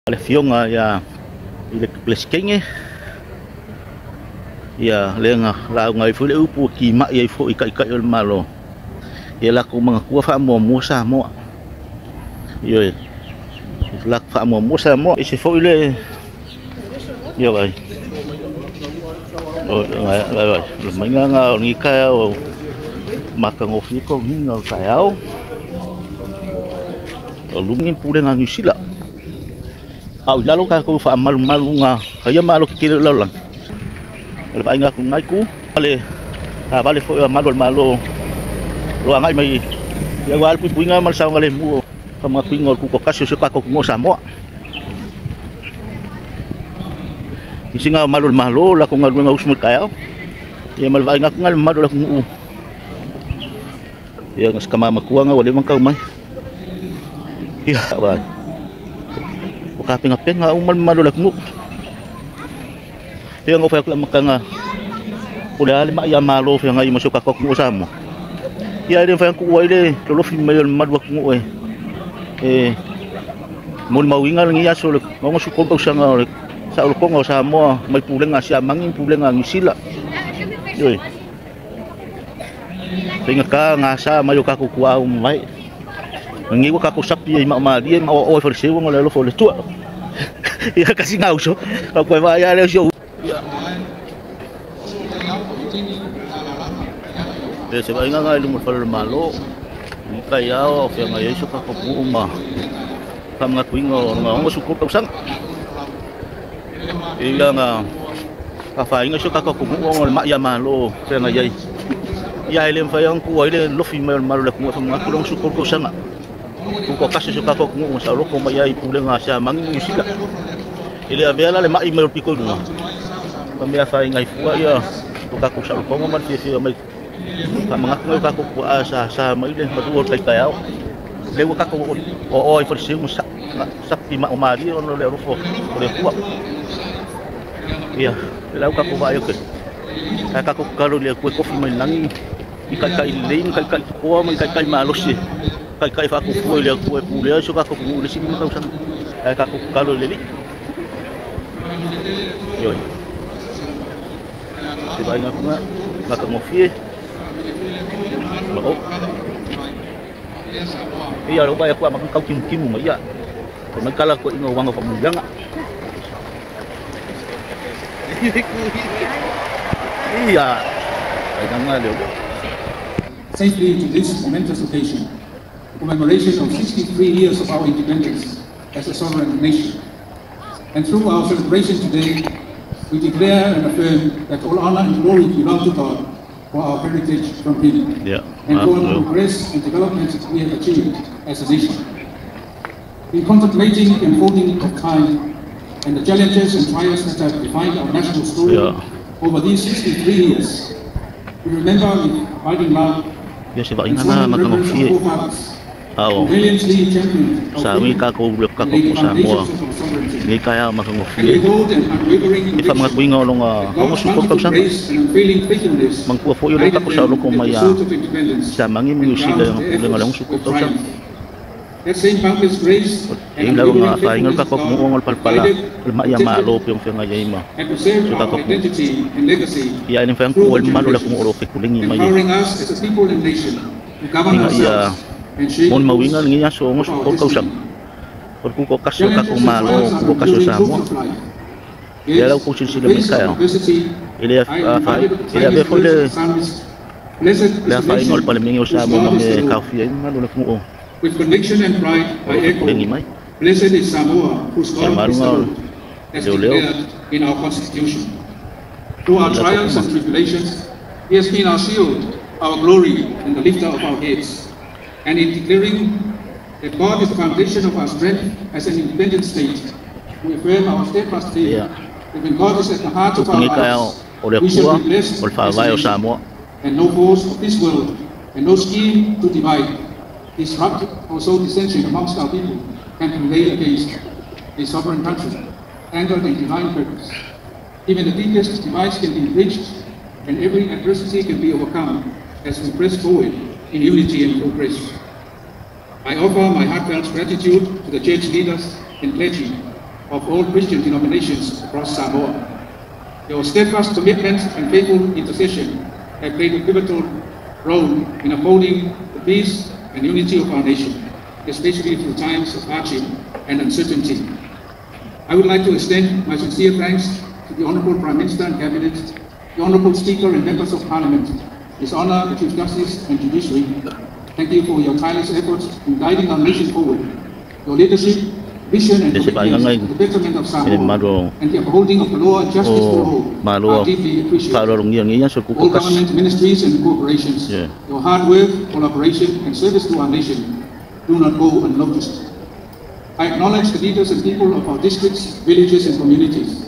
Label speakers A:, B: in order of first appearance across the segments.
A: Ale fionga ya ile pleskenge ya lenga la ngai fule upu ki ma ye fo ika yo malo ya la ko mga kuwa fa mo sa mo yo la fa mo sa mo isi fo ile yo ai o mai nga ni ka o maka ngofi ko hinga kayao o lungin pule nga sila. Lalo ka ko fa malu nga kaya malo kilo lang. Wala pa nga kung ngai ko ale bale fo malo lo ngai mai ya wal pu nga mal sa ngale mo ka mga pingol ko kasyo sa ko mo sa mo. Isi nga malo la ko nga usmul kaya. Ya mal nga ko nga malo la ko ya ngas kama makuha nga wala man ka may. Ya ba. Kaping nga umal malulak mo. Kaya nga fayak lang nga ula lima ya malo fa nga masuk ka ko sa mo. Ya din fayak ko wala lolo fi mayon madwak mo mon mawingal ng yaso mo sukol ko sa nga sa ulo ko sa mo may pulang nga siya mangin pulang nga sila. Yoy. Tinga ka nga sa mayo ka kukuha umay. Mangiwa ka ko sapi ay mamali ay o forsewo ng lalo fo letua. Ya kasi ngauso ako ba ya le show. Sebab nga lumul fal malo. Kaya o kaya nga yeso ka ko uma. Kam nga kuingo nga suko to sang. Ila nga ka nga so ka ko ngol ma ya malo kaya nga yai. Ya ilem fa yang ku ile lofi malo ko nga kulong suko ko sang. Kung kasi suka ko kung sa loko mayay pulang nga siya mangin sila ili avela le mai mer piko no pamia fa ngai fuwa ya suka ko sa loko man siya may mga ko ko sa mai le matuod kay tayo lewa ka ko o forse mo sa pima umari no le rufo le fuwa iya lewa ka ko bayo ke ka ko kalo le ko fi man nang ikay lein kay ko man kay malos si kay fa ko foi le ko pule so ka ko mo si mo tawsan ka ko kalo leli yo si ba nga nga makamofie mo iya ro ba ya ko makang kim mo ya ko nagkala ko ingo wang pa mo nga iya ay nga le
B: safely to this momentous occasion, commemoration of 63 years of our independence as a sovereign nation. And through our celebration today, we declare and affirm that all honor and glory belong to God for our heritage from Him, and for the progress and development we have achieved as a nation. In contemplating the unfolding of time and the challenges and trials that have defined our national story over these 63 years, we remember with abiding love
A: Sami kako blok kako sa mo ni kaya makangofi ifa mga kuinga long ako support ko sa mangkuha po yung kako sa loko maya sa mangin mo sila yung lang support ko sa yung law nga kaingal kako mo ngol palpala maya malop yung ngayay ma so kako ya ni fa ko wal malo la ko oro ke kulingi maya iya mon mawingan ngiya so ngos ko kausang por ko kaso ka ko malo ko kaso sa mo ya law ko sila mikaya ile be fo le la fa ingol pala mingi sa mo me kafi malo na ko
B: with conviction and pride I echo blessed is Samoa whose God is the Lord as declared in our constitution. Through our trials and tribulations He has been our shield, our glory and the lifter of our heads. And in declaring that God is the foundation of our strength as an independent state, we affirm our steadfast faith that when God is at the heart of our lives, we shall be blessed as a nation, and no force of this world and no scheme to divide, disrupt or sow dissension amongst our people can prevail against a sovereign country anchored in divine purpose. Even the deepest divides can be bridged and every adversity can be overcome as we press forward in unity and progress. I offer my heartfelt gratitude to the church leaders and clergy of all Christian denominations across Samoa. Your steadfast commitment and faithful intercession have played a pivotal role in upholding the peace and unity of our nation, especially through times of hardship and uncertainty. I would like to extend my sincere thanks to the Honourable Prime Minister and Cabinet, the Honourable Speaker and Members of Parliament, His Honour the Chief Justice and Judiciary. Thank you for your tireless efforts in guiding our nation forward. Your leadership, vision and commitment to the betterment of Samoa and the upholding of the law and justice for all are deeply appreciated. All government ministries and corporations, your hard work, collaboration and service to our nation do not go unnoticed. I acknowledge the leaders and people of our districts, villages and communities.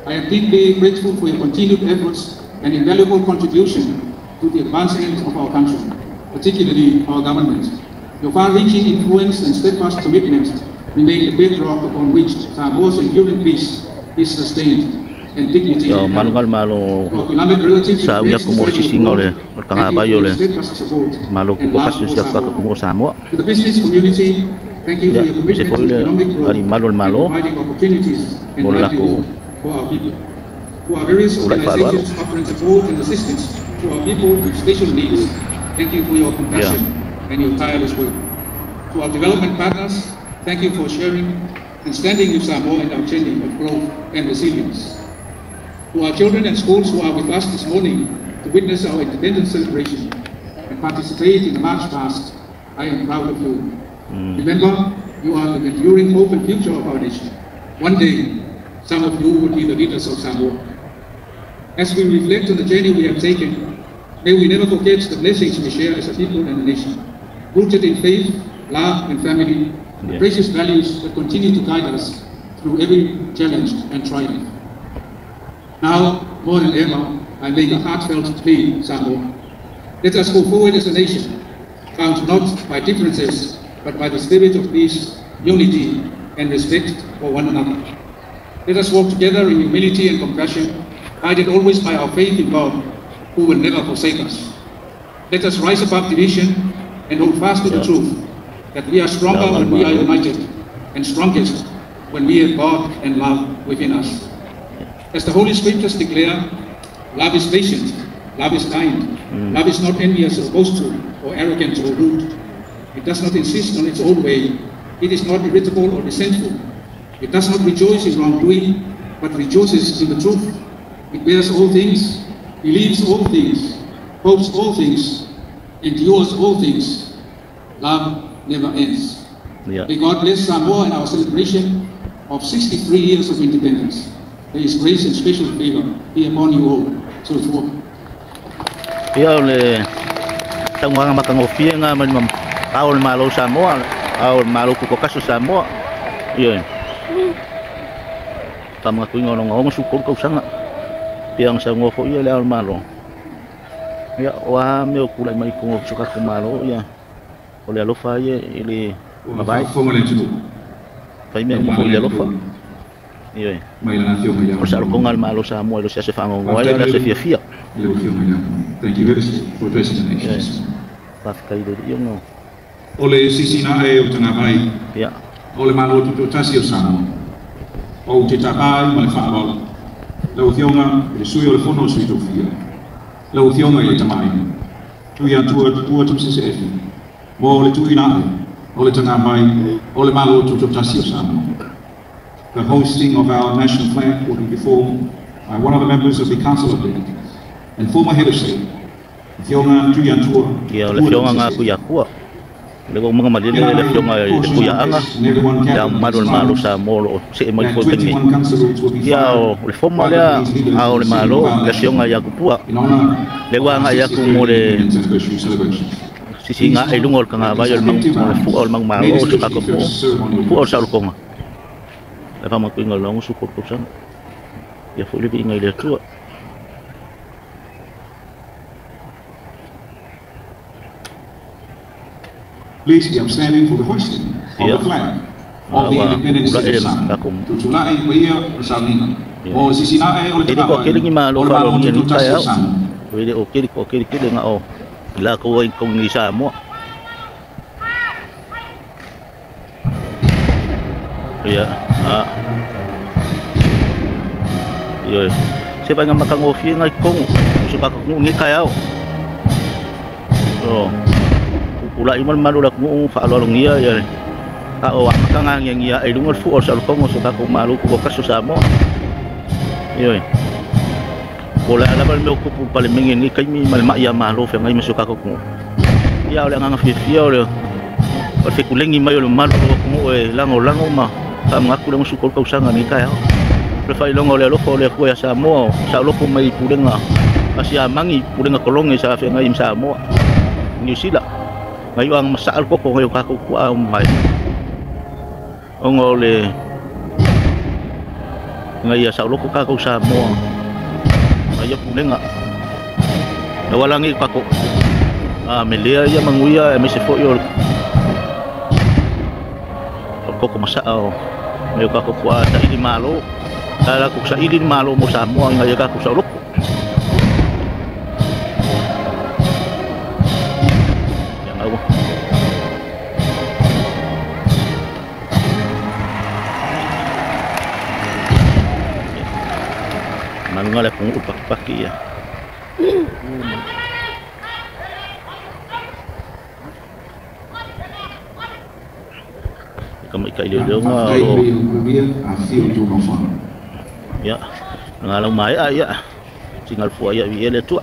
B: I am deeply grateful for your continued efforts and invaluable contribution to the advancement of our country, particularly our government. Your far-reaching influence and steadfast commitment remain the bedrock upon which Samoa's enduring peace is sustained and dignity. Your beloved relatives and friends to the business community, thank you for your commitment to economic growth and providing opportunities and livelihood for our people. To our various organizations offering support and assistance to our people with special needs, thank you for your compassion and your tireless work. To our development partners, thank you for sharing and standing with Samoa in our journey of growth and resilience. To our children and schools who are with us this morning to witness our independence celebration and participate in the march past, I am proud of you. Remember, you are the enduring hope and future of our nation. One day, some of you will be the leaders of Samoa. As we reflect on the journey we have taken, may we never forget the blessings we share as a people and a nation, rooted in faith, love and family, the precious values that continue to guide us through every challenge and triumph. Now, more than ever, I make a heartfelt plea, Samoa. Let us go forward as a nation, bound not by differences, but by the spirit of peace, unity, and respect for one another. Let us walk together in humility and compassion, guided always by our faith in God, who will never forsake us. Let us rise above division and hold fast to the truth, that we are stronger when we are united, and strongest when we have God and love within us. As the Holy Scriptures declare, love is patient, love is kind, love is not envious or boastful or arrogant or rude. It does not insist on its own way. It is not irritable or resentful. It does not rejoice in wrongdoing, but rejoices in the truth. It bears all things, believes all things, hopes all things, endures all things. Love never ends. May God bless Samoa in our celebration of 63 years of independence. There is grace and special favor be upon you all. So it's war.
A: Tangwang makangofia nga man awal malo Samoa, awal malo ko kaso Samoa. Yun. Tama ko ngong sukol ko sanga. Piang sa ngofo iya awal malo. Ya wa me kulay mai ko suka ko malo ya. Oleh lofa ye ili mabai. Pai me ko ile lofa. Iya. Pasal ko ngal malo Samoa lo siya fango wala na sa fia.
B: Thank you for addressing the nation.
A: Pakai dari yung
B: ole sisina e o tanga vai.
A: Ya.
B: Ole malo tu tasi o Samoa. O te tapai mai whaabala. Lau thionga, e sui o le whono sui tau whia. Lau thionga e tamai. Tui a tua tumsese e whi. Mo le tui nae, o le tanga mai, o le malo tu tasi o Samoa. The hosting of our national flag will be performed by one of the members of the Council of Delegates and former head of state, Thionga Tui a tua.
A: Ya, le thionga nga kuya kuwa. Lego mga madili le thionga kuya anga. Ya madul malo sa molo se mai ko tenge. Ya le forma le au le malo le thionga ya kupua. Lego anga ya ku mole sisi nga ai lungol kanga ba yol mang fu ol mang malo su ka ko fu ol sa ko nga. Le fama ko ngol long su ko ko sang. Ya fu le bi ngai le tua.
B: Please be upstanding for the hoisting of the flag of the independent state of Samoa. Tutulai kuia Rosalina. O sisinae o le
A: tanga. Ko kiri ma lo fa lo ni tayo. Wede o kiri nga o. La ko ai kong ni Samoa. Ya. Yo, siapa yang makan kopi ngai kong suka kong ngi kayau. Oh, pula iman malu dak kong fa lo ngia ya. Kau makan yang ngia ai lungur fu osal kong suka kong malu ko kasu samo. Yo. Bola ala bal me okupu paling mengin ngi kai mi mal mak ya malu fa ngai suka kong. Ya oleh ngang fifia oleh. Pasti kulengi mayo malu kong lango mah. Kam aku lang sukol kau sangan ngi kayau. Prefai longo le loko le ko ya Samoa sa loko mai pudenga asia mangi pudenga kolonge sa fe ngai Samoa New Zealand ngai ang masal ko ngai ka ko mai ongo le ngai ya sa loko ka ko Samoa ngai pudenga nawalangi ka ko melia ya manguya me se fo yo ko masao ngai ka ko sa ini malo kalau aku sa ilin malo mo sa mo ang ayaga ko sa ulok. Yang ako. Manungala kung upak-paki ya. Kami kaililo nga. Ya, ngalang maya ya, singal po ya, iya le tua.